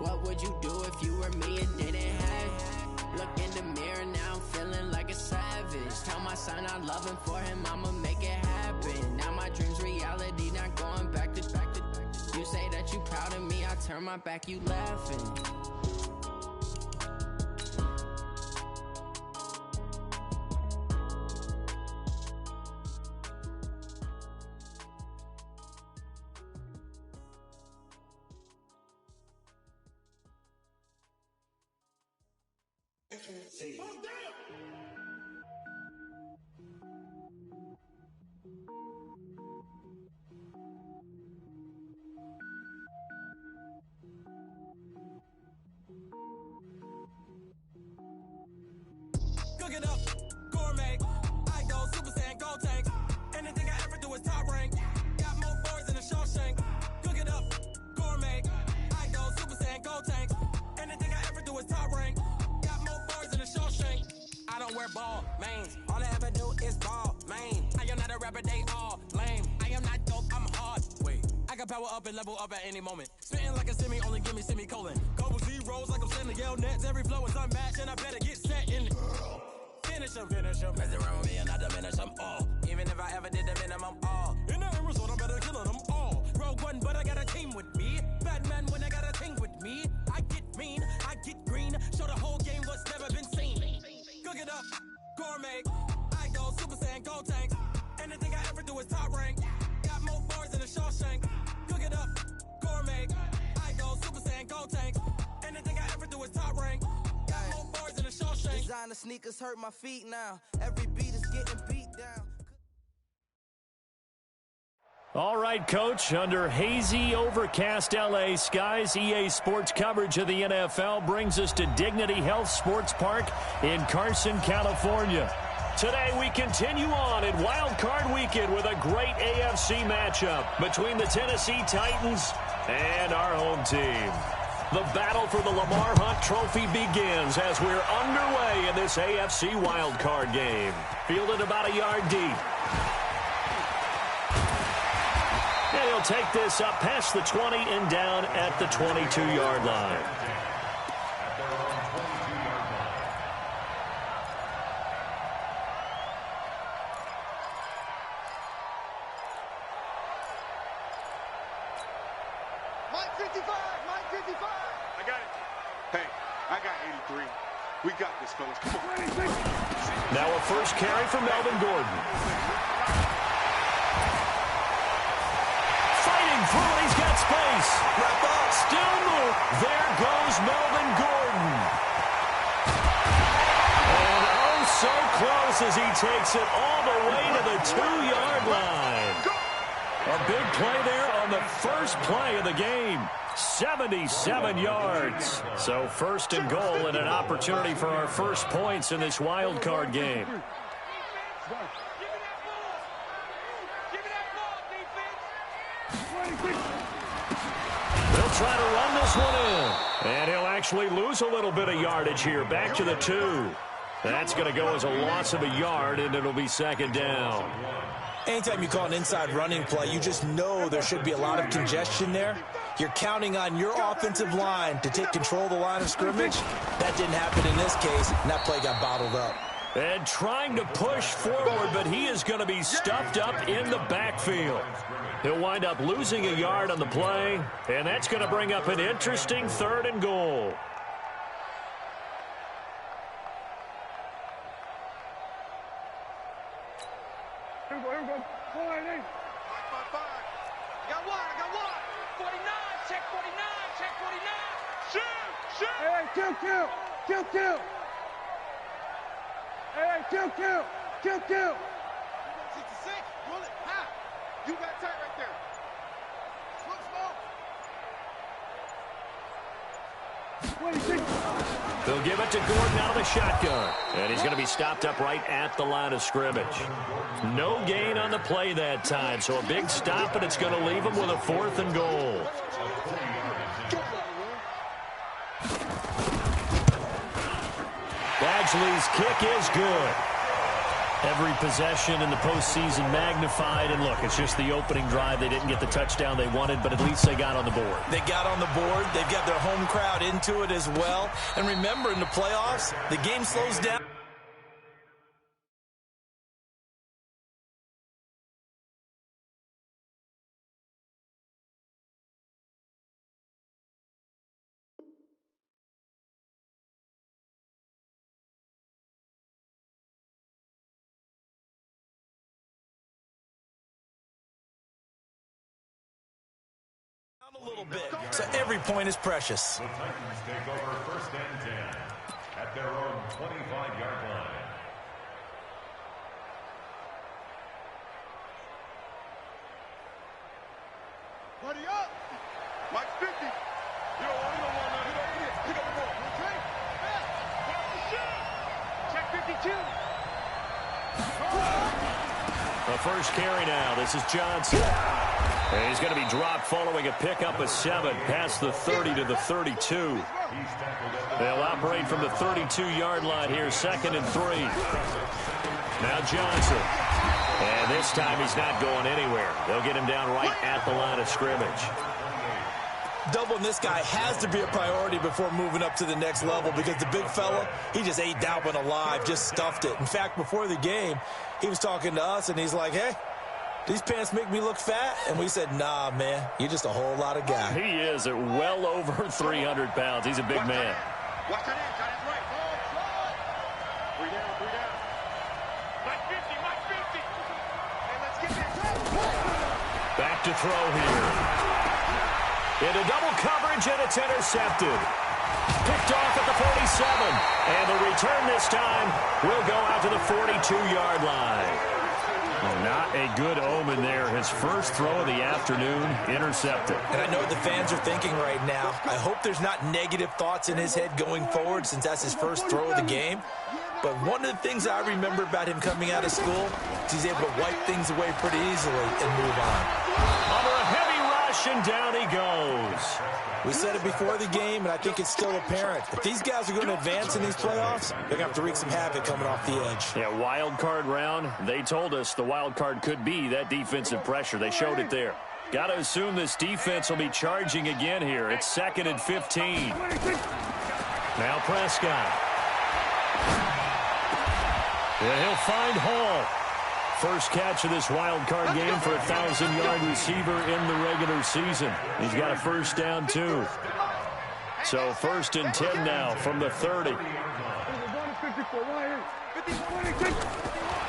What would you do if you were me and didn't have? Look in the mirror, now I'm feeling like a savage. Tell my son I love him, for him I'ma make it happen. Now my dream's reality, not going back to. You say that you proud of me, I turn my back, you laughing. Cook it up, gourmet. I go Super Saiyan, gold tank. Anything I ever do is top rank. Got more boys than a Shawshank. Cook it up, gourmet. I go Super Saiyan, gold tank. Anything I ever do is top rank. Got more boys than a Shawshank. I don't wear ball, mains. All I ever do is ball, main. I am not a rapper, they all lame. I am not dope, I'm hard. Wait, I can power up and level up at any moment. Spitting like a semi, only give me semicolon. Couple zeros like I'm sending yell nets. Every flow is unmatched and I better get set in. Finish them. Mess around with me and I diminish them all. Even if I ever did the minimum all. In the end result, I'm better killing them all. Rogue One, but I got a team with me. Batman when I got a thing with me. I get mean, I get green. Show the whole game what's never been seen. Cook it up, gourmet. I go Super Saiyan, gold tank. Anything I ever do is top rank. Got more bars than a Shawshank. Cook it up, gourmet. I go Super Saiyan, gold tank. Anything I ever do is top rank. Got more bars than a Shawshank. Designer sneakers hurt my feet now. Every beat is getting beat down. All right, Coach, under hazy, overcast L.A. skies, EA Sports coverage of the NFL brings us to Dignity Health Sports Park in Carson, California. Today we continue on in Wild Card Weekend with a great AFC matchup between the Tennessee Titans and our home team. The battle for the Lamar Hunt Trophy begins as we're underway in this AFC Wild Card game. Fielded about a yard deep. And he'll take this up past the 20 and down at the 22-yard line. Mike 55, Mike 55. I got it. Hey, I got 83. We got this, fellas. Come on. Now a first carry for Melvin Gordon. Fighting through it, he's got space. Wrap up. Still move. There goes Melvin Gordon. And oh, so close as he takes it all the way to the 2-yard line. A big play there on the first play of the game. 77 yards. So first and goal and an opportunity for our first points in this wild card game. They'll try to run this one in. And he'll actually lose a little bit of yardage here. Back to the 2. That's going to go as a loss of a yard, and it'll be second down. Anytime you call an inside running play, you just know there should be a lot of congestion there. You're counting on your offensive line to take control of the line of scrimmage. That didn't happen in this case, and that play got bottled up. And trying to push forward, but he is going to be stuffed up in the backfield. He'll wind up losing a yard on the play, and that's going to bring up an interesting third and goal. Here we go. 4-8. 5-5. Got one. 49. Check 49. Shoot. Hey, kill. Hey, kill. 66. Roll it. Ha. You got tight right there. Smoke. 26. They'll give it to Gordon out of the shotgun. And he's going to be stopped up right at the line of scrimmage. No gain on the play that time, so a big stop, and it's going to leave him with a 4th and goal. Badgley's kick is good. Every possession in the postseason magnified. And look, it's just the opening drive. They didn't get the touchdown they wanted, but at least they got on the board. They got on the board. They've got their home crowd into it as well. And remember, in the playoffs, the game slows down. A little bit, so every point is precious. The Titans take over 1st and 10 at their own 25-yard line. Buddy up! Mike 50. You don't want now. Pick up the ball. Okay. Watch the shot. Check 52. The first carry now. This is Johnson. And he's going to be dropped following a pickup of 7 past the 30 to the 32. They'll operate from the 32-yard line here, 2nd and 3. Now Johnson. And this time he's not going anywhere. They'll get him down right at the line of scrimmage. Doubling this guy has to be a priority before moving up to the next level because the big fella, he just ate that one alive, just stuffed it. In fact, before the game, he was talking to us, and he's like, hey, these pants make me look fat? And we said, nah, man, you're just a whole lot of guy. He is at well over 300 pounds. He's a big man. Watch that in. Tight end's right. Three down. Mike 50, Mike 50. Hey, let's get this. Back to throw here. Into double coverage, and it's intercepted. Picked off at the 47. And the return this time will go out to the 42-yard line. Not a good omen there. His first throw of the afternoon, intercepted. And I know what the fans are thinking right now. I hope there's not negative thoughts in his head going forward since that's his first throw of the game. But one of the things I remember about him coming out of school is he's able to wipe things away pretty easily and move on. Under a heavy rush, and down he goes. We said it before the game, and I think it's still apparent. If these guys are going to advance in these playoffs, they're going to have to wreak some havoc coming off the edge. Yeah, wild card round. They told us the wild card could be that defensive pressure. They showed it there. Got to assume this defense will be charging again here. It's 2nd and 15. Now Prescott. Yeah, he'll find Hall. First catch of this wild card game for a 1,000-yard receiver in the regular season. He's got a first down, too. So 1st and 10 now from the 30.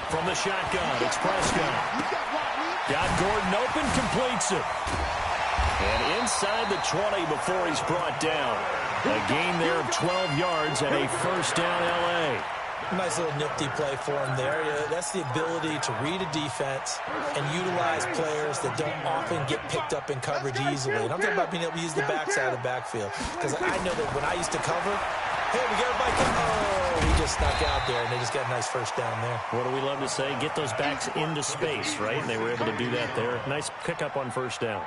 From the shotgun, it's Prescott. Got Gordon open, completes it. And inside the 20 before he's brought down. A gain there of 12 yards and a first down L.A. Nice little nifty play for him there. That's the ability to read a defense and utilize players that don't often get picked up in coverage easily. And I'm talking about being able to use the backside of the backfield. Because I know that when I used to cover, hey, we got everybody coming. Oh, he just snuck out there, and they just got a nice first down there. What do we love to say? Get those backs into space, right? And they were able to do that there. Nice pickup on first down.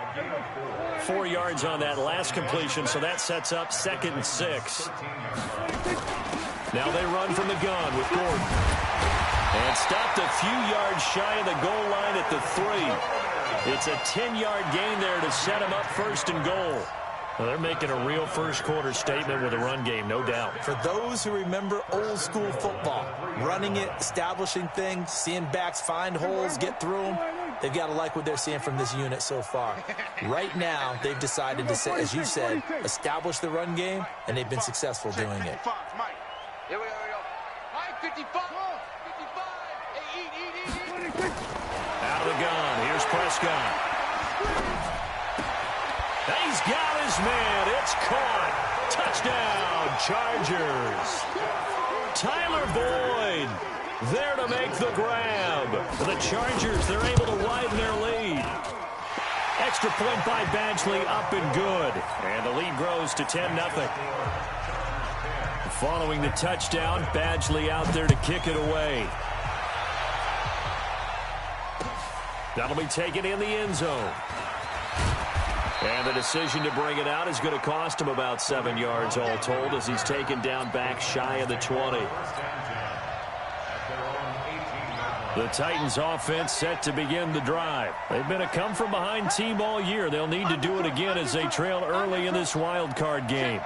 4 yards on that last completion, so that sets up 2nd and 6. Now they run from the gun with Gordon. And stopped a few yards shy of the goal line at the 3. It's a 10-yard gain there to set him up 1st and goal. Well, they're making a real first-quarter statement with a run game, no doubt. For those who remember old-school football, running it, establishing things, seeing backs find holes, get through them, they've got to like what they're seeing from this unit so far. Right now, they've decided to, as you said, establish the run game, and they've been successful doing it. Here we go. Mike 55. 55. Hey, eat. Out of the gun. Here's Prescott. He's got his man. It's caught. Touchdown, Chargers. Tyler Boyd there to make the grab. The Chargers, they're able to widen their lead. Extra point by Badgley, up and good. And the lead grows to 10-0. Following the touchdown, Badgley out there to kick it away. That'll be taken in the end zone. And the decision to bring it out is going to cost him about 7 yards all told as he's taken down back shy of the 20. The Titans offense set to begin the drive. They've been a come-from-behind team all year. They'll need to do it again as they trail early in this wild card game.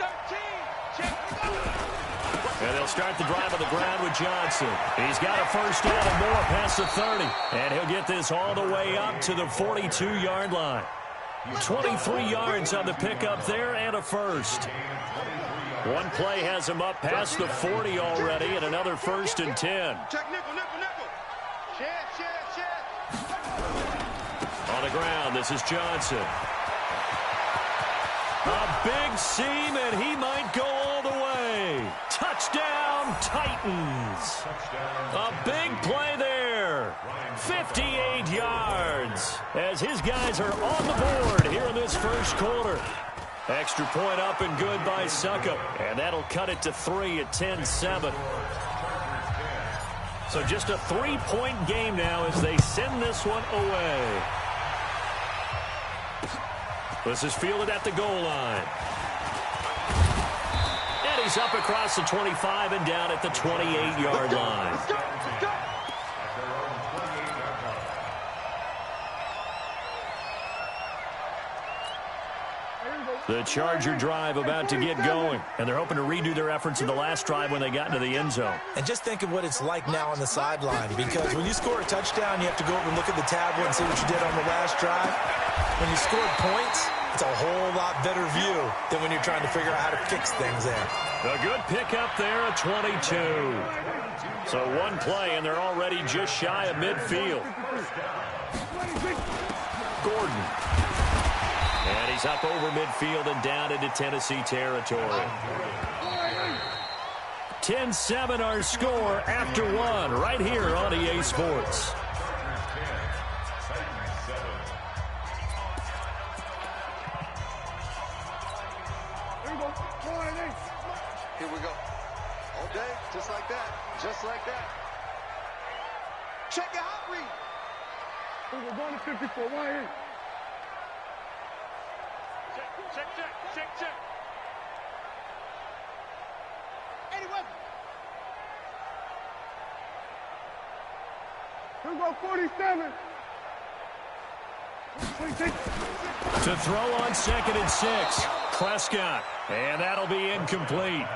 And they'll start the drive on the ground with Johnson. He's got a first down and more past the 30. And he'll get this all the way up to the 42-yard line. 23 yards on the pickup there and a first. One play has him up past the 40 already and another 1st and 10. Check nickel, nickel, nickel. On the ground, this is Johnson. A big seam, and he might go all the way. Touchdown, Titans. A big play there. 58 yards as his guys are on the board here in this first quarter. Extra point up and good by Suckup, and that'll cut it to 3 at 10-7. So just a 3-point game now as they send this one away. This is fielded at the goal line. And he's up across the 25 and down at the 28-yard line. The Charger drive about to get going, and they're hoping to redo their efforts in the last drive when they got into the end zone. And just think of what it's like now on the sideline, because when you score a touchdown, you have to go over and look at the tablet and see what you did on the last drive. When you scored points, it's a whole lot better view than when you're trying to figure out how to fix things there. A good pickup there at 22. So one play, and they're already just shy of midfield. Gordon. And he's up over midfield and down into Tennessee territory. 10-7 our score after one right here on EA Sports. Here we go. All day, just like that. Just like that. Check your hot read. We're going to 54. Why ain't? Check, check, check, check. Anyway. Here we go, 47. To throw on 2nd and 6. Prescott. And that'll be incomplete.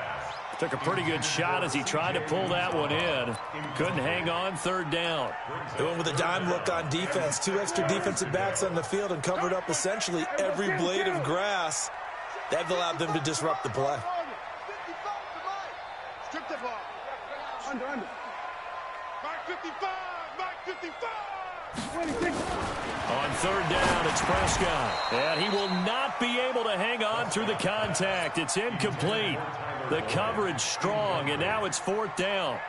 Took a pretty good shot as he tried to pull that one in. Couldn't hang on 3rd down. They went with a dime look on defense. 2 extra defensive backs on the field and covered up essentially every blade of grass. That allowed them to disrupt the play. Strip the ball. Under. Mark 55. Mark 55. On 3rd down, it's Prescott. And he will not be able to hang on through the contact. It's incomplete. The coverage strong, and now it's 4th down.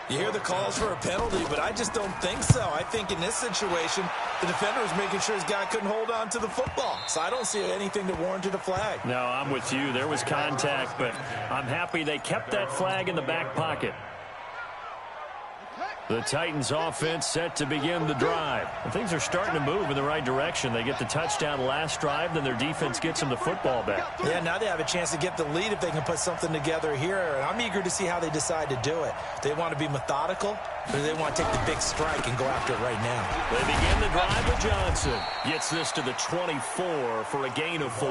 You hear the calls for a penalty, but I just don't think so. I think in this situation, the defender was making sure his guy couldn't hold on to the football. So I don't see anything that warranted a flag. No, I'm with you. There was contact, but I'm happy they kept that flag in the back pocket. The Titans offense set to begin the drive. And things are starting to move in the right direction. They get the touchdown last drive, then their defense gets them the football back. Yeah, now they have a chance to get the lead if they can put something together here. And I'm eager to see how they decide to do it. They want to be methodical, or do they want to take the big strike and go after it right now? They begin the drive with Johnson. Gets this to the 24 for a gain of 4.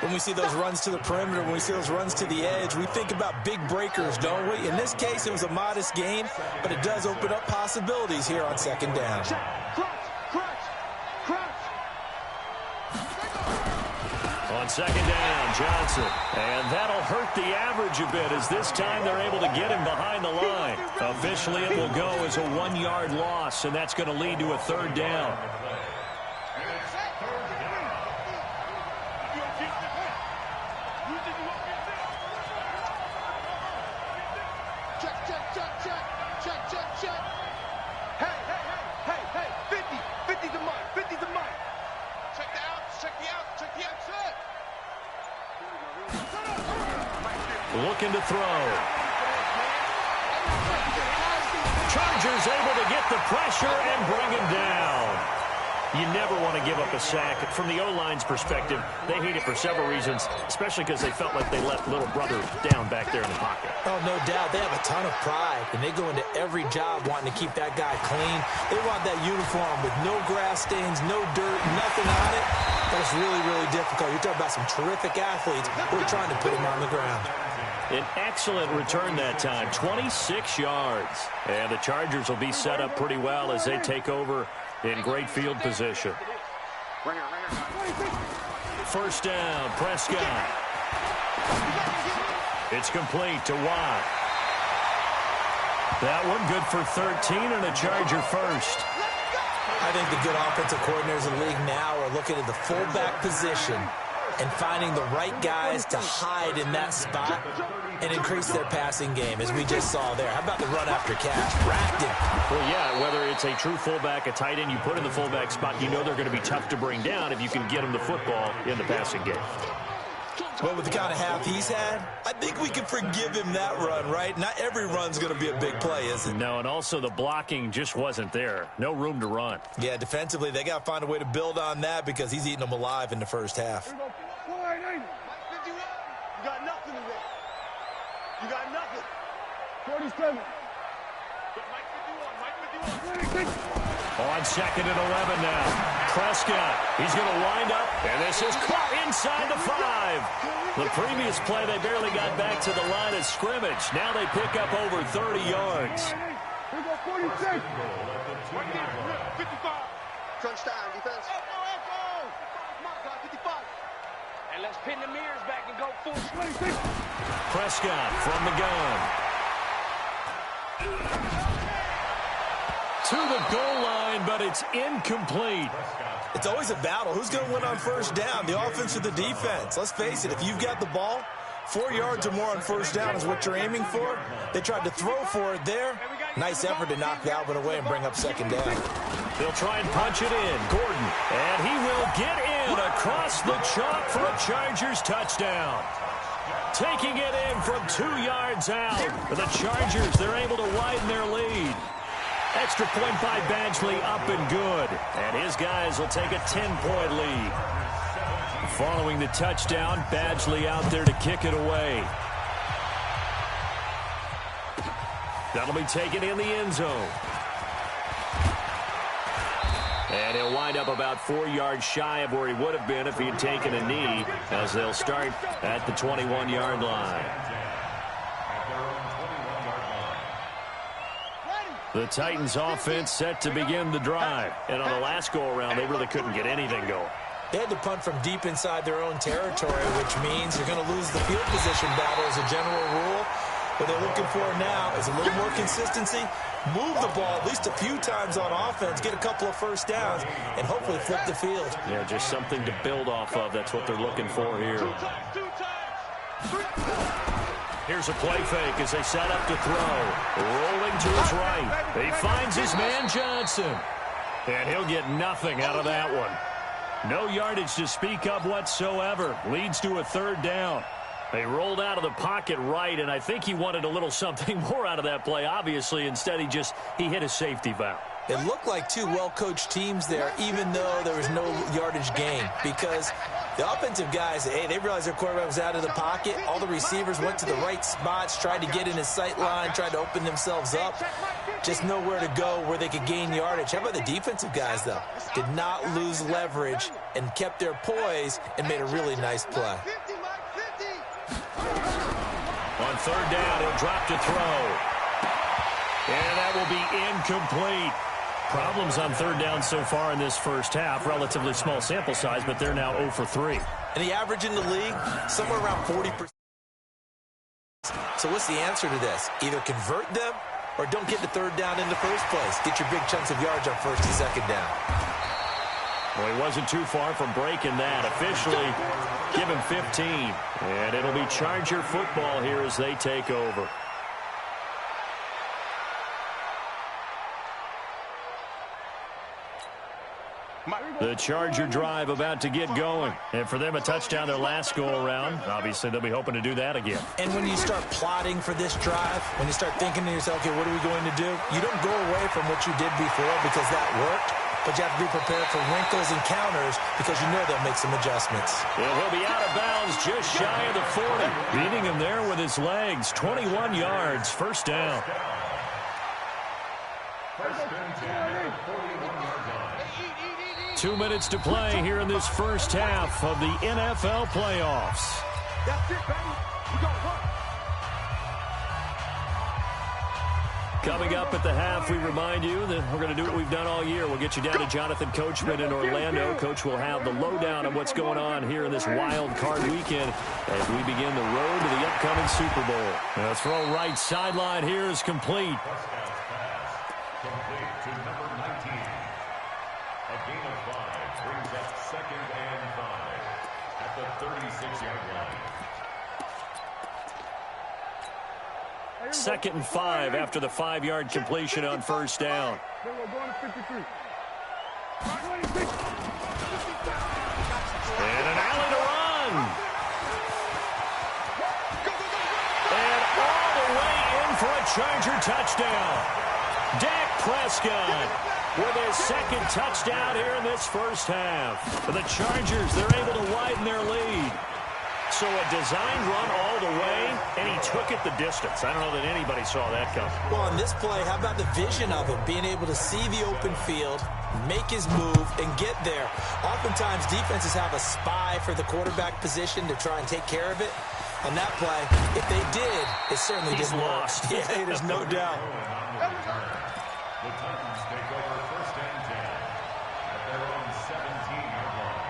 When we see those runs to the perimeter, when we see those runs to the edge, we think about big breakers, don't we? In this case, it was a modest game, but it does open up possibilities here on 2nd down. On 2nd down, Johnson. And that'll hurt the average a bit as this time they're able to get him behind the line. Officially, it will go as a 1-yard loss, and that's going to lead to a 3rd down. Looking to throw. Chargers able to get the pressure and bring him down. You never want to give up a sack. From the O-line's perspective, they hate it for several reasons, especially because they felt like they let little brother down back there in the pocket. Oh, no doubt. They have a ton of pride, and they go into every job wanting to keep that guy clean. They want that uniform with no grass stains, no dirt, nothing on it. That's really, really difficult. You're talking about some terrific athletes who are trying to put him on the ground. An excellent return that time, 26 yards. And the Chargers will be set up pretty well as they take over in great field position. First down, Prescott. It's complete to Watt. That one good for 13 and a Charger first. I think the good offensive coordinators in the league now are looking at the fullback position and finding the right guys to hide in that spot and increase their passing game, as we just saw there. How about the run after catch? Racked him. Well, yeah, whether it's a true fullback, a tight end you put in the fullback spot, you know they're going to be tough to bring down if you can get them the football in the passing game. Well, with the kind of half he's had, I think we can forgive him that run, right? Not every run's going to be a big play, is it? No, and also the blocking just wasn't there. No room to run. Yeah, defensively, they got to find a way to build on that because he's eating them alive in the first half. You got nothing today. You got nothing. 47. On second and 11 now. Prescott, he's going to wind up, and this is caught inside the 5. The previous play, they barely got back to the line of scrimmage. Now they pick up over 30 yards. Here we go, 46. 55. Crunch time, defense. Echo. 55. And let's pin the mirrors back and go full swing. Prescott from the gun. To the goal line, but it's incomplete. It's always a battle. Who's going to win on first down, the offense or the defense? Let's face it, if you've got the ball, 4 yards or more on first down is what you're aiming for. They tried to throw for it there. Nice effort to knock Alvin away and bring up second down. They'll try and punch it in. Gordon, and he will get in across the chalk for a Chargers touchdown. Taking it in from 2 yards out. For the Chargers, they're able to widen their lead. Extra point by Badgley, up and good. And his guys will take a 10-point lead. Following the touchdown, Badgley out there to kick it away. That'll be taken in the end zone. And he'll wind up about 4 yards shy of where he would have been if he had taken a knee, as they'll start at the 21-yard line. The Titans offense set to begin the drive. And on the last go-around, they really couldn't get anything going. They had to punt from deep inside their own territory, which means you're going to lose the field position battle as a general rule. What they're looking for now is a little more consistency, move the ball at least a few times on offense, get a couple of first downs, and hopefully flip the field. Yeah, just something to build off of. That's what they're looking for here. Here's a play fake as they set up to throw. Rolling to his right. He finds his man Johnson. And he'll get nothing out of that one. No yardage to speak of whatsoever. Leads to a third down. They rolled out of the pocket right, and I think he wanted a little something more out of that play, obviously. Instead, he hit a safety valve. It looked like two well-coached teams there, even though there was no yardage gain, because the offensive guys, hey, they realized their quarterback was out of the pocket. All the receivers went to the right spots, tried to get in his sight line, tried to open themselves up. Just nowhere to go where they could gain yardage. How about the defensive guys, though? Did not lose leverage and kept their poise and made a really nice play. On third down, he'll drop to throw. And that will be incomplete. Problems on third down so far in this first half. Relatively small sample size, but they're now 0 for 3. And the average in the league, somewhere around 40%. So what's the answer to this? Either convert them or don't get the third down in the first place. Get your big chunks of yards on first and second down. Well, he wasn't too far from breaking that. Officially, give him 15. And it'll be Charger football here as they take over. The Charger drive about to get going. And for them, a touchdown their last go-around. Obviously, they'll be hoping to do that again. And when you start plotting for this drive, when you start thinking to yourself, okay, what are we going to do? You don't go away from what you did before because that worked. but you have to be prepared for wrinkles and counters because you know they'll make some adjustments. And he'll be out of bounds just shy of the 40. Beating him there with his legs. 21 yards, first down. First and 10, 41-yard line. 2 minutes to play here in this first half of the NFL playoffs. That's it, baby. We got work. Coming up at the half, we remind you that we're going to do what we've done all year. We'll get you down to Jonathan Coachman in Orlando. Coach will have the lowdown on what's going on here in this wild card weekend as we begin the road to the upcoming Super Bowl. The throw right sideline here is complete. Touchdown pass complete to number 19. A gain of 5 brings up 2nd and 5 at the 36-yard line. 2nd and 5 after the 5-yard completion on first down. Then we're going to 53. And an alley to run. And all the way in for a Charger touchdown. Dak Prescott with his 2nd touchdown here in this first half. For the Chargers, they're able to widen their lead. So a designed run all the way, and he took it the distance. I don't know that anybody saw that coming. Well, on this play, how about the vision of him, being able to see the open field, make his move, and get there. Oftentimes, defenses have a spy for the quarterback position to try and take care of it. On that play, if they did, it certainly He's didn't lost. work. Yeah, there's no doubt. The Titans take over 1st and 10 at their own 17-yard line.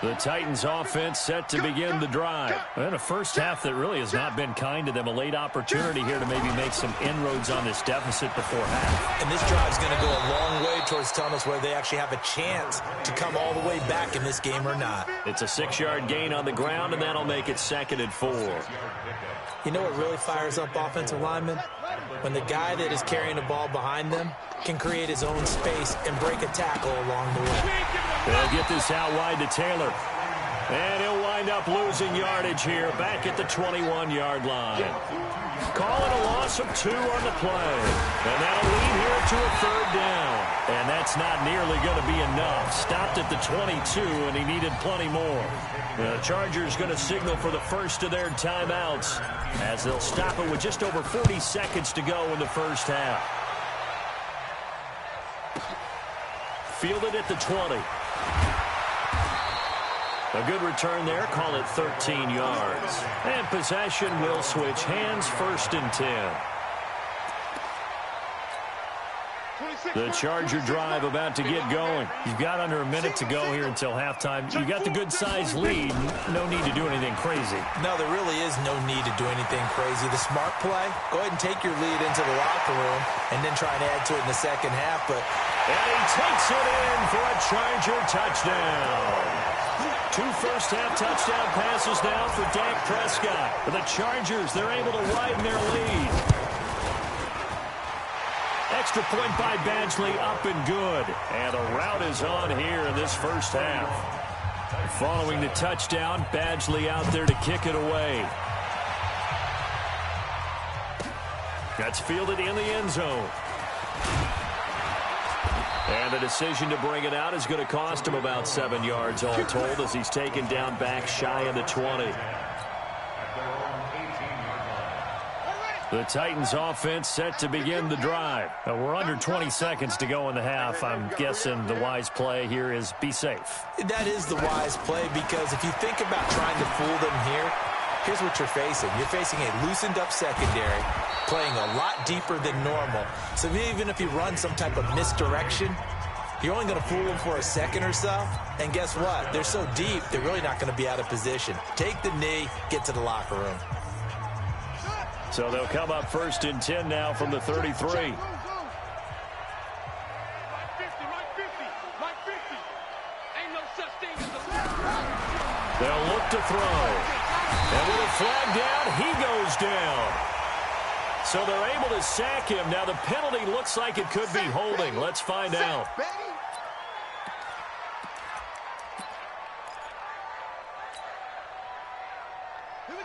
The Titans offense set to begin the drive. And a first half that really has not been kind to them. A late opportunity here to maybe make some inroads on this deficit before half. And this drive's going to go a long way towards telling us whether they actually have a chance to come all the way back in this game or not. It's a 6-yard gain on the ground, and that'll make it 2nd and 4. You know what really fires up offensive linemen? When the guy that is carrying the ball behind them can create his own space and break a tackle along the way. They'll get this out wide to Taylor. And he'll wind up losing yardage here back at the 21-yard line. Calling a loss of 2 on the play. And that'll lead here to a 3rd down. And that's not nearly going to be enough. Stopped at the 22, and he needed plenty more. The Chargers going to signal for the first of their timeouts as they'll stop it with just over 40 seconds to go in the first half. Fielded at the 20. A good return there. Call it 13 yards. And possession will switch hands. 1st and 10. The Charger drive about to get going. You've got under a minute to go here until halftime. You got the good-sized lead. No need to do anything crazy. No, there really is no need to do anything crazy. The smart play, go ahead and take your lead into the locker room and then try and add to it in the second half. And he takes it in for a Charger touchdown. 2 first-half touchdown passes now for Dak Prescott. For the Chargers, they're able to widen their lead. Extra point by Badgley, up and good. And a rout is on here in this first half. Following the touchdown, Badgley out there to kick it away. That's fielded in the end zone. And the decision to bring it out is going to cost him about 7 yards all told as he's taken down back shy of the 20. The Titans offense set to begin the drive. We're under 20 seconds to go in the half. I'm guessing the wise play here is be safe. That is the wise play because if you think about trying to fool them here, here's what you're facing. You're facing a loosened up secondary, playing a lot deeper than normal. So even if you run some type of misdirection, you're only going to fool them for a second or so. And guess what? They're so deep, they're really not going to be out of position. Take the knee, get to the locker room. So they'll come up 1st and 10 now from the 33. Like 50, like 50, like 50. Ain't no such thing as a... They'll look to throw. And with a flag down, he goes down. So they're able to sack him. Now the penalty looks like it could be holding. Let's find out.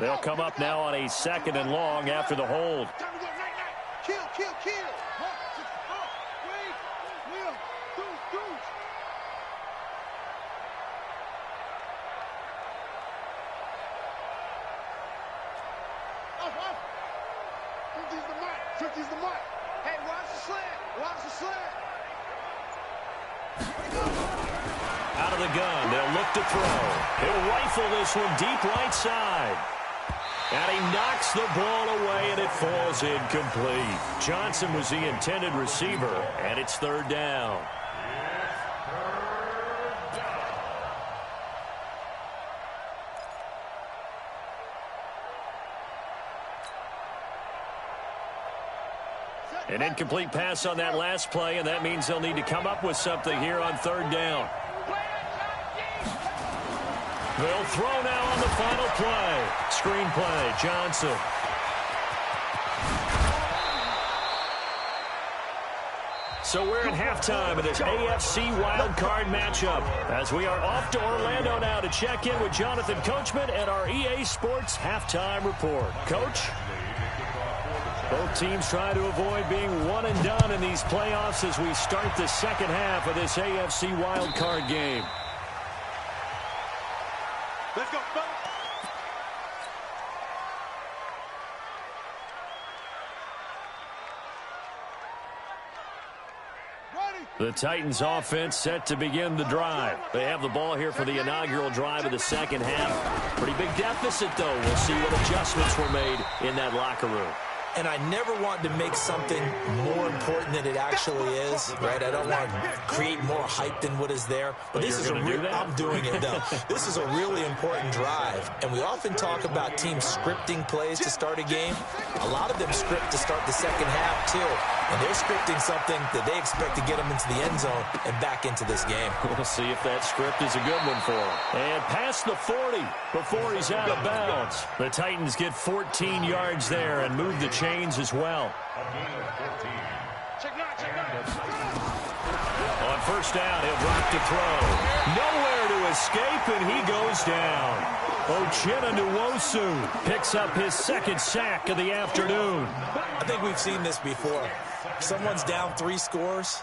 They'll come up now on a 2nd and long after the hold. Time to go night-night. Kill, kill, kill. 1, 6, 4, 3, 2, Off. 50's the mark. 50's the mark. Hey, watch the slant. Watch the slant. Out of the gun, they'll look to throw. He'll rifle this one deep right side. And he knocks the ball away, and it falls incomplete. Johnson was the intended receiver, and it's third down. An incomplete pass on that last play, and that means they'll need to come up with something here on third down. They'll throw now on the final play. Screen play, Johnson. So we're at halftime of this AFC wildcard matchup as we are off to Orlando now to check in with Jonathan Coachman and our EA Sports halftime report. Coach? Both teams try to avoid being one and done in these playoffs as we start the second half of this AFC wildcard game. Let's go, fellas. The Titans offense set to begin the drive. They have the ball here for the inaugural drive of the second half. Pretty big deficit, though. We'll see what adjustments were made in that locker room. And I never want to make something more important than it actually is, right? I don't want to create more hype than what is there. But this is I'm doing it, though. This is a really important drive. And we often talk about teams scripting plays to start a game. A lot of them script to start the second half, too. And they're scripting something that they expect to get them into the end zone and back into this game. We'll see if that script is a good one for him. And past the 40 before he's out of bounds. The Titans get 14 yards there and move the chains as well. On first down, he'll drop to throw. Nowhere to escape, and he goes down. Uchenna Nwosu picks up his second sack of the afternoon. I think we've seen this before. Someone's down 3 scores.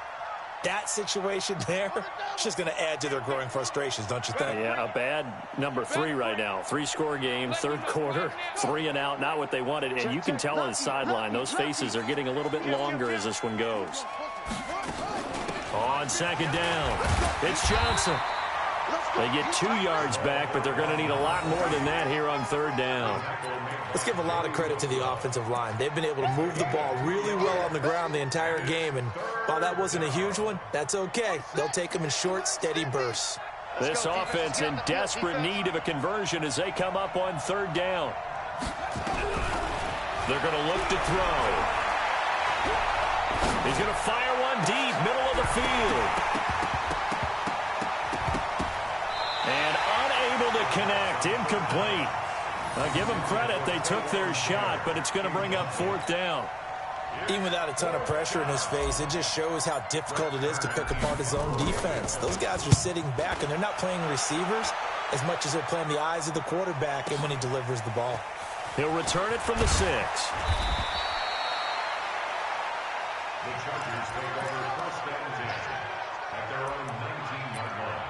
That situation there, it's just going to add to their growing frustrations, don't you think? Yeah, a bad number 3 right now. 3-score game, third quarter, 3 and out, not what they wanted. And you can tell on the sideline, those faces are getting a little bit longer as this one goes. On second down, it's Johnson. They get 2 yards back, but they're going to need a lot more than that here on third down. Let's give a lot of credit to the offensive line. They've been able to move the ball really well on the ground the entire game, and while that wasn't a huge one, that's okay. They'll take them in short, steady bursts. This offense in desperate need of a conversion as they come up on third down. They're going to look to throw. He's going to fire one deep, middle of the field. And unable to connect, incomplete. I'll give them credit, they took their shot, but it's going to bring up fourth down. Even without a ton of pressure in his face, it just shows how difficult it is to pick apart his own defense. Those guys are sitting back, and they're not playing receivers as much as they're playing the eyes of the quarterback and when he delivers the ball. He'll return it from the 6. The Chargers take over first and 10 at their own 19-yard line.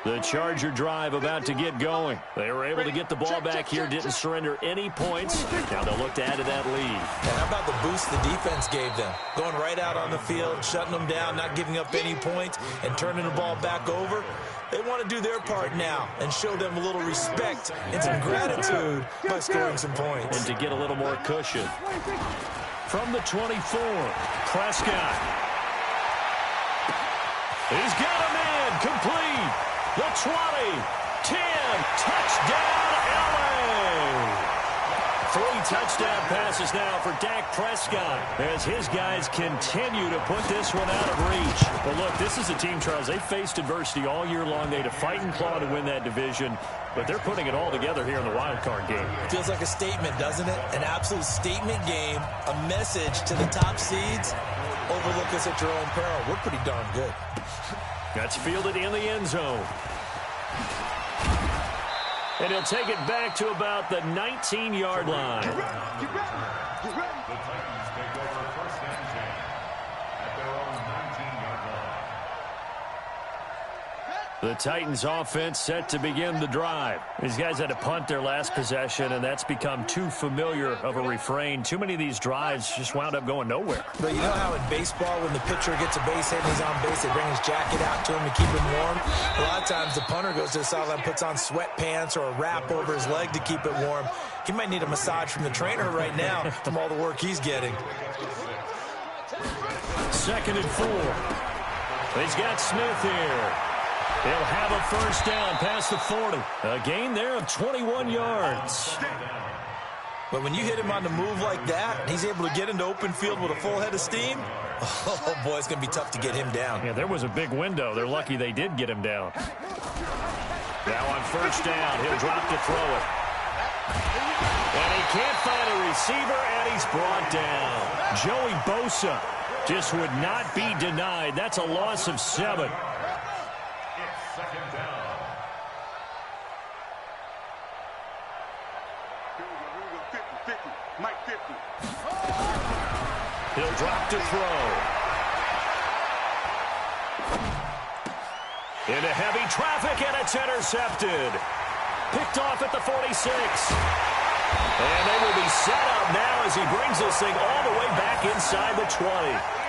The Charger drive about to get going. They were able to get the ball back here, didn't surrender any points. Now they'll look to add to that lead. And how about the boost the defense gave them? Going right out on the field, shutting them down, not giving up any points, and turning the ball back over. They want to do their part now and show them a little respect and some gratitude by scoring some points. And to get a little more cushion. From the 24, Prescott. He's got a man, complete. The 20, 10, touchdown, LA! 3 touchdown passes now for Dak Prescott as his guys continue to put this one out of reach. But look, this is a team, Charles, they faced adversity all year long. They had to fight and claw to win that division, but they're putting it all together here in the wild card game. Feels like a statement, doesn't it? An absolute statement game, a message to the top seeds. Overlook us at your own peril. We're pretty darn good. That's fielded in the end zone. And he'll take it back to about the 19-yard line. The Titans take over first and 10 at their own 19-yard line. The Titans offense set to begin the drive. These guys had to punt their last possession, and that's become too familiar of a refrain. Too many of these drives just wound up going nowhere. But you know how in baseball, when the pitcher gets a base hit and he's on base, they bring his jacket out to him to keep him warm? A lot of times the punter goes to the sideline, puts on sweatpants or a wrap over his leg to keep it warm. He might need a massage from the trainer right now from all the work he's getting. 2nd and 4. He's got Smith here. He'll have a first down past the 40. A gain there of 21 yards. But when you hit him on the move like that, he's able to get into open field with a full head of steam. Oh, boy, it's going to be tough to get him down. Yeah, there was a big window. They're lucky they did get him down. Now on first down, he'll drop to throw it. And he can't find a receiver, and he's brought down. Joey Bosa just would not be denied. That's a loss of 7. He'll drop to throw. Into heavy traffic, and it's intercepted. Picked off at the 46. And they will be set up now as he brings this thing all the way back inside the 20.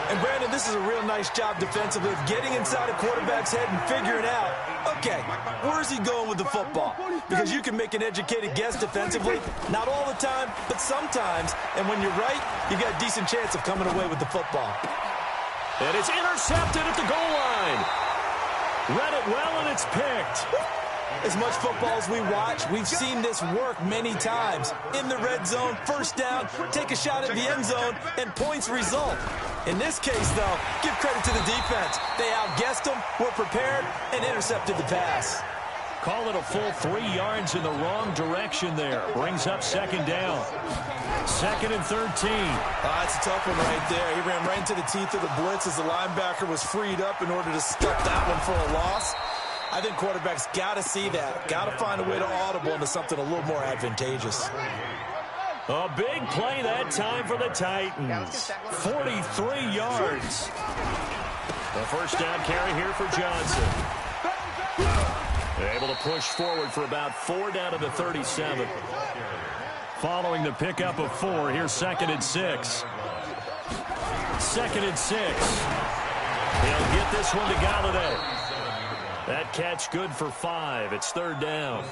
And, Brandon, this is a real nice job defensively of getting inside a quarterback's head and figuring out, okay, where's he going with the football? Because you can make an educated guess defensively, not all the time, but sometimes. And when you're right, you've got a decent chance of coming away with the football. And it's intercepted at the goal line. Read it well, and it's picked. As much football as we watch, we've seen this work many times. In the red zone, first down, take a shot at the end zone, and points result. In this case, though, give credit to the defense. They outguessed them, were prepared, and intercepted the pass. Call it a full 3 yards in the wrong direction there. Brings up 2nd down. 2nd and 13. That's a tough one right there. He ran right into the teeth of the blitz as the linebacker was freed up in order to stuff that one for a loss. I think quarterbacks got to see that. Got to find a way to audible into something a little more advantageous. A big play that time for the Titans. 43 yards. The first down carry here for Johnson. Able to push forward for about 4 down to the 37. Following the pickup of 4, here's 2nd and 6. 2nd and 6. He'll get this one to Galladay. That catch good for 5. It's 3rd down.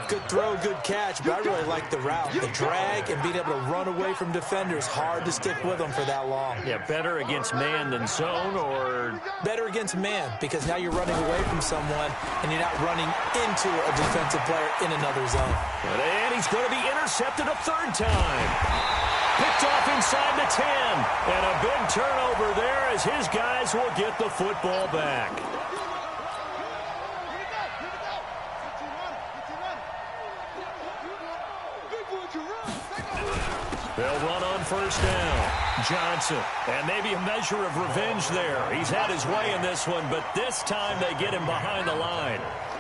Good throw, good catch, but I really like the route. The drag and being able to run away from defenders. Hard to stick with them for that long. Yeah, better against man than zone, or? Better against man, because now you're running away from someone and you're not running into a defensive player in another zone. And he's going to be intercepted a 3rd time. Picked off inside the 10. And a big turnover there as his guys will get the football back. They'll run on first down. Johnson, and maybe a measure of revenge there. He's had his way in this one, but this time they get him behind the line.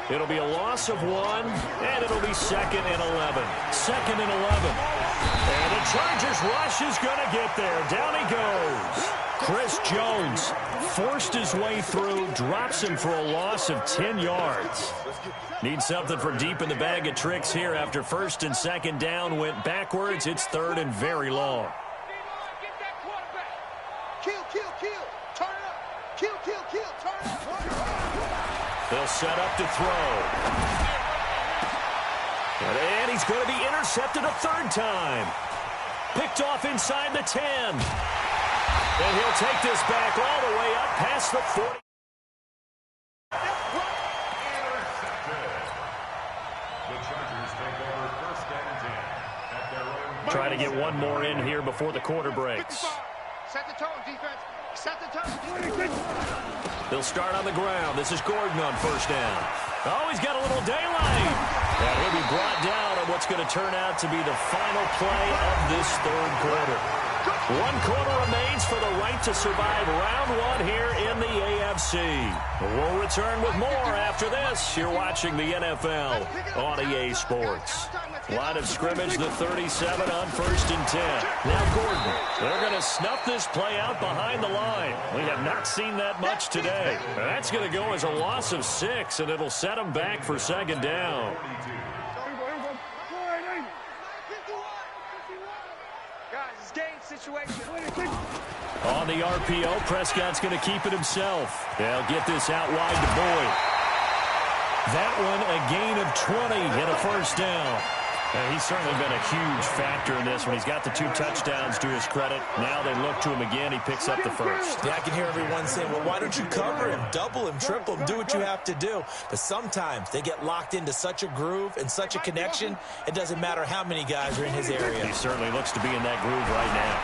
It'll be a loss of 1, and it'll be 2nd and 11. 2nd and 11. And the Chargers rush is going to get there. Down he goes. Chris Jones forced his way through, drops him for a loss of 10 yards. Need something for deep in the bag of tricks here after 1st and 2nd down went backwards. It's 3rd and very long. Kill, turn it up. Kill, turn it up. They'll set up to throw. And he's going to be intercepted a 3rd time. Picked off inside the 10. And he'll take this back all the way up past the 40. Try to get one more in here before the quarter breaks. Set the tone, defense. Set the tone. They'll start on the ground. This is Gordon on first down. Oh, he's got a little daylight. And he'll be brought down on what's going to turn out to be the final play of this 3rd quarter. 1 quarter remains for the right to survive round 1 here in the AFC. We'll return with more after this. You're watching the NFL on EA Sports. Line of scrimmage, the 37 on 1st and 10. Now Gordon. They're going to snuff this play out behind the line. We have not seen that much today. That's going to go as a loss of 6, and it'll set them back for 2nd down. On the RPO, Prescott's going to keep it himself. They'll get this out wide to Boyd. That one a gain of 20 and a 1st down. And he's certainly been a huge factor in this when he's got the 2 touchdowns to his credit. Now they look to him again. He picks up the 1st. Yeah, I can hear everyone saying, well, why don't you cover him, double him, triple him, do what you have to do. But sometimes they get locked into such a groove and such a connection, it doesn't matter how many guys are in his area. He certainly looks to be in that groove right now.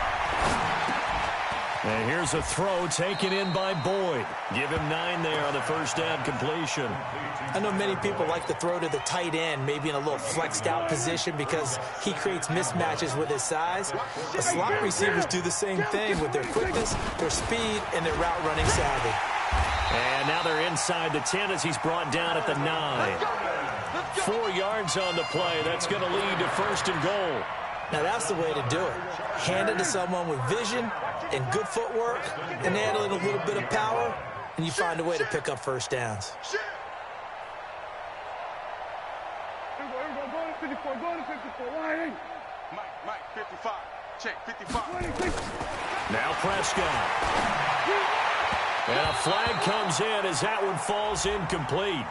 And here's a throw taken in by Boyd. Give him 9 there on the 1st down completion. I know many people like to throw to the tight end, maybe in a little flexed out position because he creates mismatches with his size. The slot receivers do the same thing with their quickness, their speed, and their route running savvy. And now they're inside the 10 as he's brought down at the 9. 4 yards on the play. That's going to lead to 1st and goal. Now that's the way to do it. Hand it to someone with vision and good footwork and add in a little bit of power, and you find a way to pick up 1st downs. Mike, 55. Check, 55. Now Prescott. And a flag comes in as that one falls incomplete.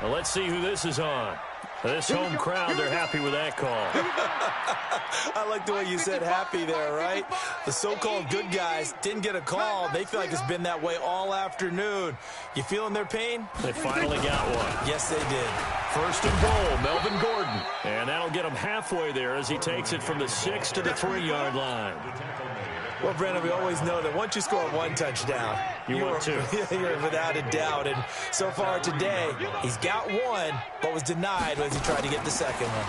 Well, let's see who this is on. This home crowd, they're happy with that call. I like the way you said happy there, right? The so-called good guys didn't get a call. They feel like it's been that way all afternoon. You feeling their pain? They finally got one. Yes, they did. 1st and goal, Melvin Gordon. And that'll get him halfway there as he takes it from the 6 to the 3-yard line. Well, Brandon, we always know that once you score 1 touchdown, you're without a doubt. And so far today, he's got 1, but was denied as he tried to get the 2nd one.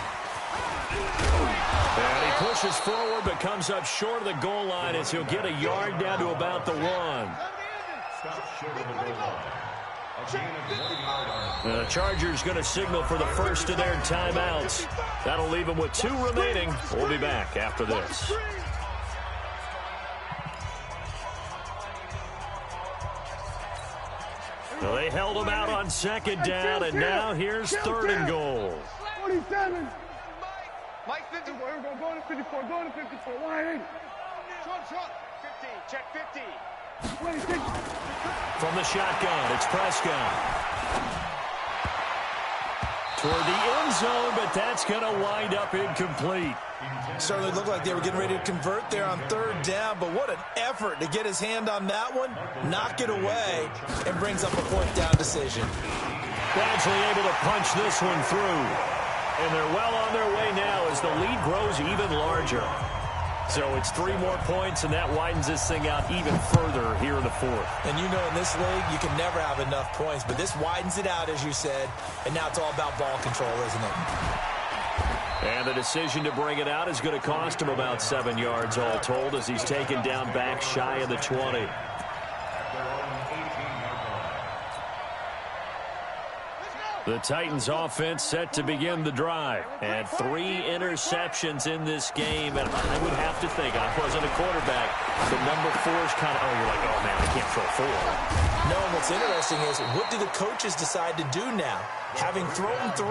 And he pushes forward, but comes up short of the goal line as he'll get a yard down to about the 1. The Chargers going to signal for the first of their timeouts. That'll leave them with 2 remaining. We'll be back after this. So they held him out on 2nd down, and now here's 3rd and goal. 47. Mike, 54. Go to 54. Go to 54. Line 8. Short. 50. Check 50. 26. From the shotgun, it's Prescott. Toward the end zone, but that's going to wind up incomplete. Certainly looked like they were getting ready to convert there on 3rd down, but what an effort to get his hand on that one, knock it away, and brings up a 4th down decision. Gradually able to punch this one through. And they're well on their way now as the lead grows even larger. So it's 3 more points, and that widens this thing out even further here in the 4th. And you know in this league, you can never have enough points, but this widens it out, as you said, and now it's all about ball control, isn't it? And the decision to bring it out is going to cost him about 7 yards all told as he's taken down back shy of the 20. The Titans offense set to begin the drive. And 3 interceptions in this game. And I would have to think, I wasn't a quarterback, the number 4 is kind of, you're like, oh, man, I can't throw 4. No, what's interesting is, what do the coaches decide to do now? Having thrown 3,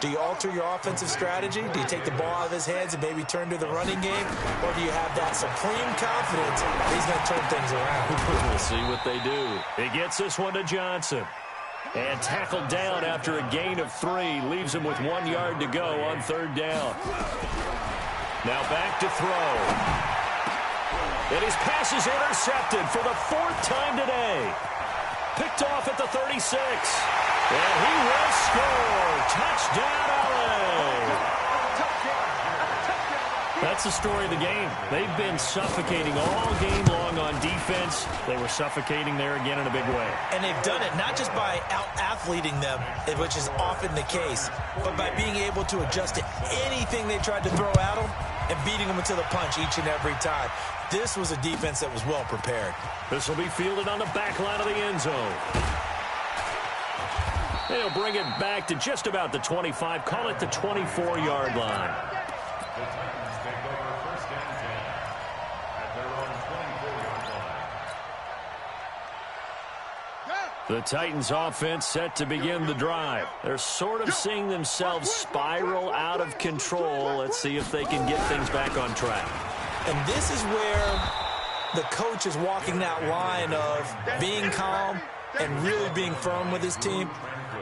do you alter your offensive strategy? Do you take the ball out of his hands and maybe turn to the running game? Or do you have that supreme confidence that he's going to turn things around? We'll see what they do. He gets this one to Johnson. And tackled down after a gain of 3. Leaves him with 1 yard to go on 3rd down. Now back to throw. And his pass is intercepted for the 4th time today. Picked off at the 36. And he will score. Touchdown, LA. That's the story of the game. They've been suffocating all game long on defense. They were suffocating there again in a big way. And they've done it not just by out-athleting them, which is often the case, but by being able to adjust to anything they tried to throw at them and beating them into the punch each and every time. This was a defense that was well prepared. This will be fielded on the back line of the end zone. They'll bring it back to just about the 25. Call it the 24-yard line. The Titans take over first and 10 at their own 24-yard line. The Titans offense set to begin the drive. They're sort of seeing themselves spiral out of control. Let's see if they can get things back on track. And this is where the coach is walking that line of being calm and really being firm with his team.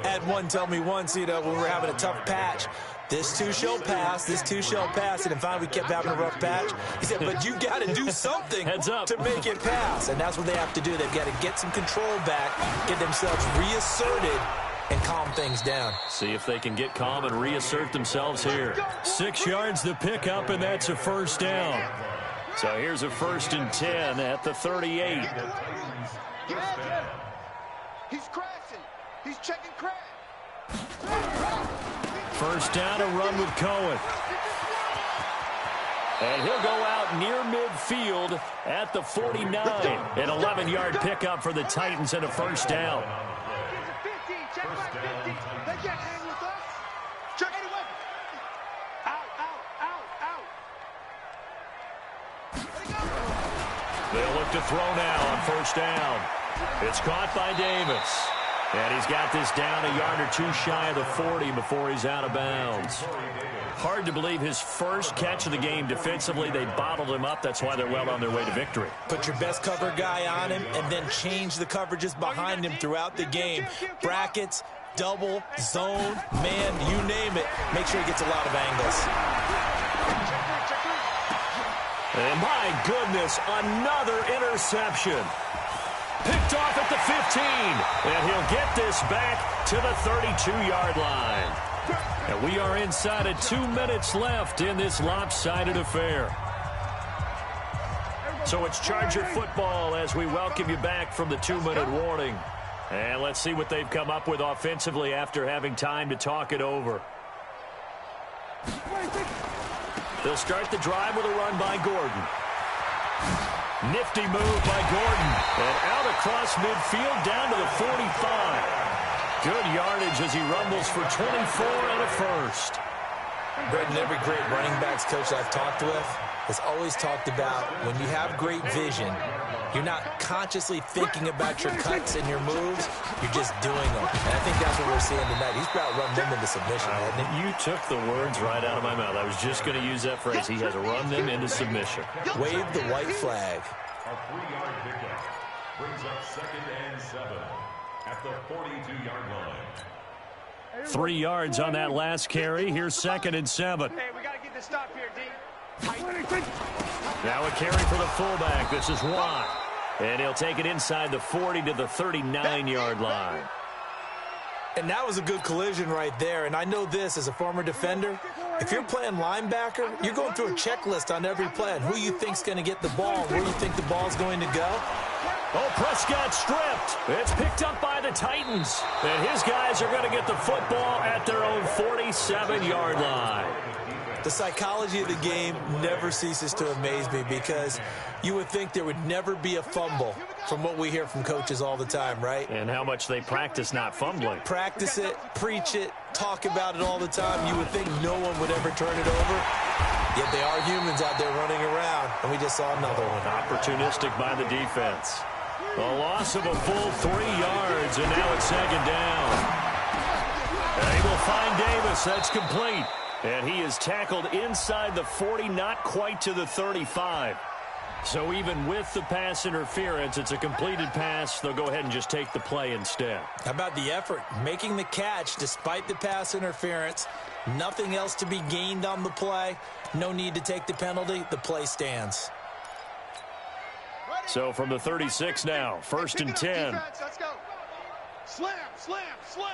Had one tell me once, when we were having a tough patch, this too shall pass, this too shall pass. And finally we kept having a rough patch. He said, but you got to do something to make it pass. And that's what they have to do. They've got to get some control back, get themselves reasserted, and calm things down. See if they can get calm and reassert themselves here. 6 yards the pickup, and that's a first down. So here's a 1st and 10 at the 38. He's crashing. He's checking crash. First down, a run with Cohen. And he'll go out near midfield at the 49. An 11-yard pickup for the Titans and a first down. They'll look to throw now on first down. It's caught by Davis. And he's got this down a yard or two shy of the 40 before he's out of bounds. Hard to believe his first catch of the game defensively. They bottled him up. That's why they're well on their way to victory. Put your best cover guy on him and then change the coverages behind him throughout the game. Brackets, double, zone, man, you name it. Make sure he gets a lot of angles. And my goodness, another interception. Picked off at the 15. And he'll get this back to the 32-yard line. And we are inside of 2 minutes left in this lopsided affair. So it's Charger football as we welcome you back from the 2-minute warning. And let's see what they've come up with offensively after having time to talk it over. They'll start the drive with a run by Gordon. Nifty move by Gordon. And out across midfield down to the 45. Good yardage as he rumbles for 24 and a first. Brendan, every great running backs coach I've talked with has always talked about when you have great vision, you're not consciously thinking about your cuts and your moves, you're just doing them. And I think that's what we're seeing tonight. He's about run them into submission, hasn't he? You took the words right out of my mouth. I was just going to use that phrase. He has run them into submission. Wave the white flag. A 3-yard pickup brings up 2nd and 7 at the 42-yard line. 3 yards on that last carry. Here's 2nd and 7. Hey, we got to get this stop here, D. Now a carry for the fullback. This is Watt. And he'll take it inside the 40 to the 39-yard line. And that was a good collision right there. And I know this as a former defender. If you're playing linebacker, you're going through a checklist on every play. Who you think's going to get the ball, where you think the ball's going to go. Oh, Prescott stripped. It's picked up by the Titans. And his guys are going to get the football at their own 47-yard line. The psychology of the game never ceases to amaze me because you would think there would never be a fumble from what we hear from coaches all the time, right? And how much they practice not fumbling. Practice it, preach it, talk about it all the time. You would think no one would ever turn it over. Yet they are humans out there running around, and we just saw another one. Opportunistic by the defense. A loss of a full 3 yards, and now it's 2nd down. And he will find Davis. That's complete. And he is tackled inside the 40, not quite to the 35. So even with the pass interference, it's a completed pass. They'll go ahead and just take the play instead. How about the effort? Making the catch despite the pass interference. Nothing else to be gained on the play. No need to take the penalty. The play stands. So from the 36 now, 1st and 10. Let's go. Slam, slam, slam.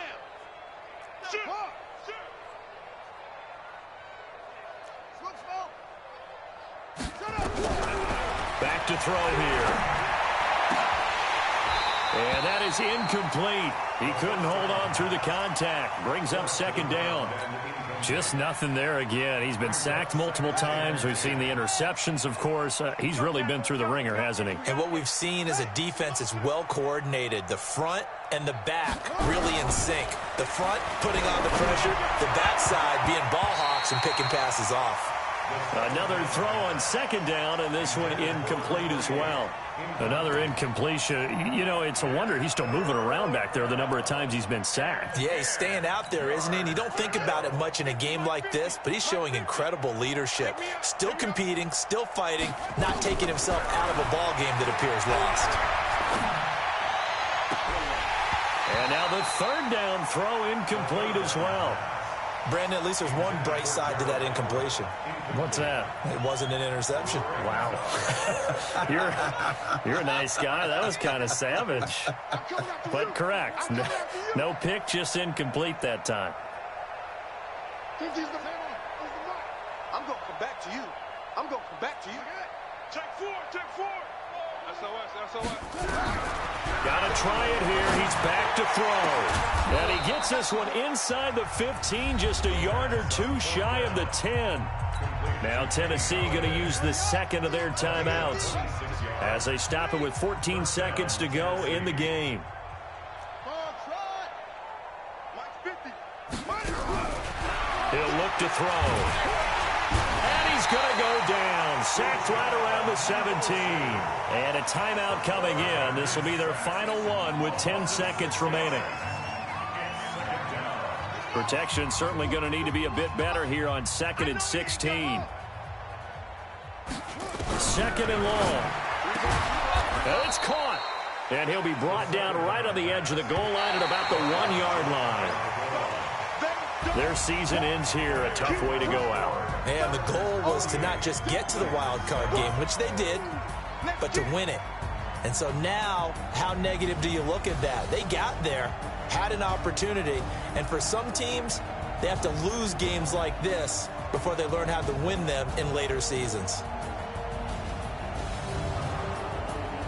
Shoot. Shoot. Back to throw here. And that is incomplete. He couldn't hold on through the contact. Brings up second down. Just nothing there again. He's been sacked multiple times. We've seen the interceptions, of course. He's really been through the ringer, hasn't he? And what we've seen is a defense that's well coordinated. The front and the back really in sync. The front putting on the pressure, the backside being ball hawks and picking passes off. Another throw on second down, and this one incomplete as well. Another incompletion. You know, it's a wonder he's still moving around back there the number of times he's been sacked. Yeah, he's staying out there, isn't he? And you don't think about it much in a game like this, but he's showing incredible leadership. Still competing, still fighting, not taking himself out of a ball game that appears lost. And now the third down throw incomplete as well. Brandon, at least there's one bright side to that incompletion. What's that? It wasn't an interception. Wow. You're a nice guy. That was kind of savage. But correct. No pick, just incomplete that time. I'm going to come back to you. I'm going to come back to you. Check four. SOS. Got to try it here. He's back to throw. And he gets this one inside the 15, just a yard or two shy of the 10. Now Tennessee going to use the second of their timeouts as they stop it with 14 seconds to go in the game. He'll look to throw. And he's going to go down. Sacked right around the 17. And a timeout coming in. This will be their final one with 10 seconds remaining. Protection certainly going to need to be a bit better here on 2nd and 16. 2nd and long. And it's caught. And he'll be brought down right on the edge of the goal line at about the 1-yard line. Their season ends here. A tough way to go out. And the goal was to not just get to the wild card game, which they did, but to win it. And so now, how negative do you look at that? They got there, had an opportunity, and for some teams, they have to lose games like this before they learn how to win them in later seasons.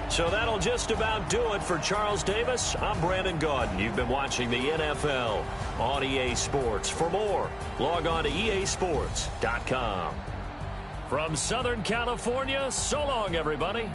So that'll just about do it for Charles Davis. I'm Brandon Gaudin. You've been watching the NFL on EA Sports. For more, log on to easports.com. From Southern California, so long, everybody.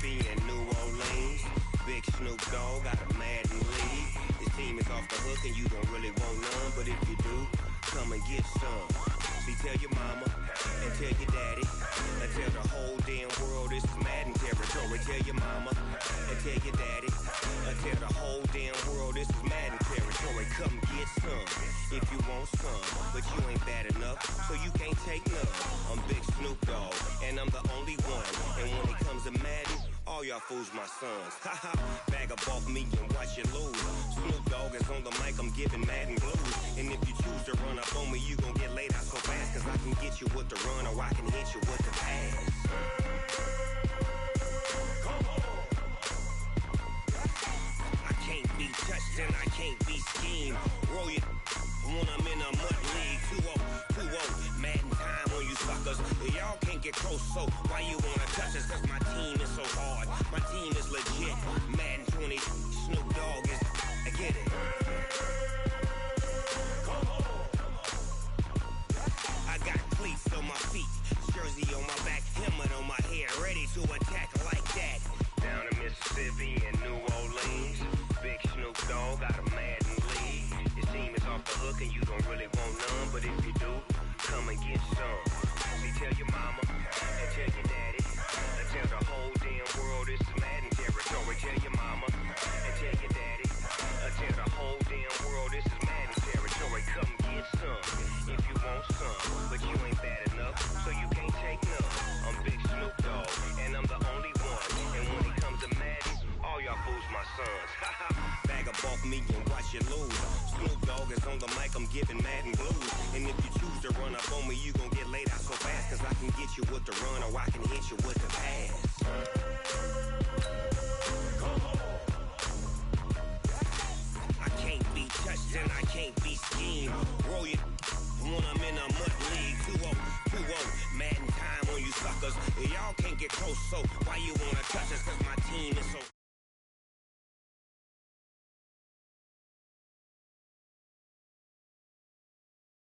Mississippi and New Orleans. Big Snoop Dogg got a Madden lead. His team is off the hook and you don't really want none, but if you do, come and get some. See, tell your mama and tell your daddy and tell the whole damn world this is Madden territory. Tell your mama and tell your daddy and tell the whole damn world this is Madden territory. Come get some if you want some, but you ain't bad enough, so you can't take none. I'm Big Snoop Dogg and I'm the only one. And when it comes to Madden, all y'all fools my sons. Haha, bag up off me and watch you lose. Snoop Dogg is on the mic, I'm giving Madden blues. And if you choose to run up on me, you gon' get laid out so fast. Cause I can get you with the run or I can hit you with the pass. Come on. I can't be touched and I can't be schemed. Roll you when I'm in a mud league. 2-0, Madden time on you suckers. Y'all can't get close, so why you wanna touch us? Cause my team is so hard, my team is legit. Madden 20, Snoop Dogg is, I get it. Come on. I got cleats on my feet, jersey on my back, helmet on my head, ready to attack like that. Down in Mississippi and New Orleans, Big Snoop Dogg got a Madden lead. His team is off the hook and you don't really want none, but if you do, come and get some. See, tell your mama and tell your daddy and tell the whole damn world this is Madden territory. Tell your mama and tell your daddy and tell the whole damn world this is Madden territory. Come get some if you want some, but you ain't bad enough, so you can't take none. I'm Big Snoop Dogg and I'm the only one. And when it comes to Madden, all y'all fools my sons. Bag up off me and watch you lose. Snoop Dogg is on the mic, I'm giving Madden blues. And if you choose to run up on me, you gon' get laid out so fast. Cause I can get you with the run or I can hit you with the pass. Come on. I can't be touched and I can't be schemed. Roll you when I'm in a mud league. 2-0, Madden time on you suckers. Y'all can't get close, so why you wanna touch us? Cause my team is so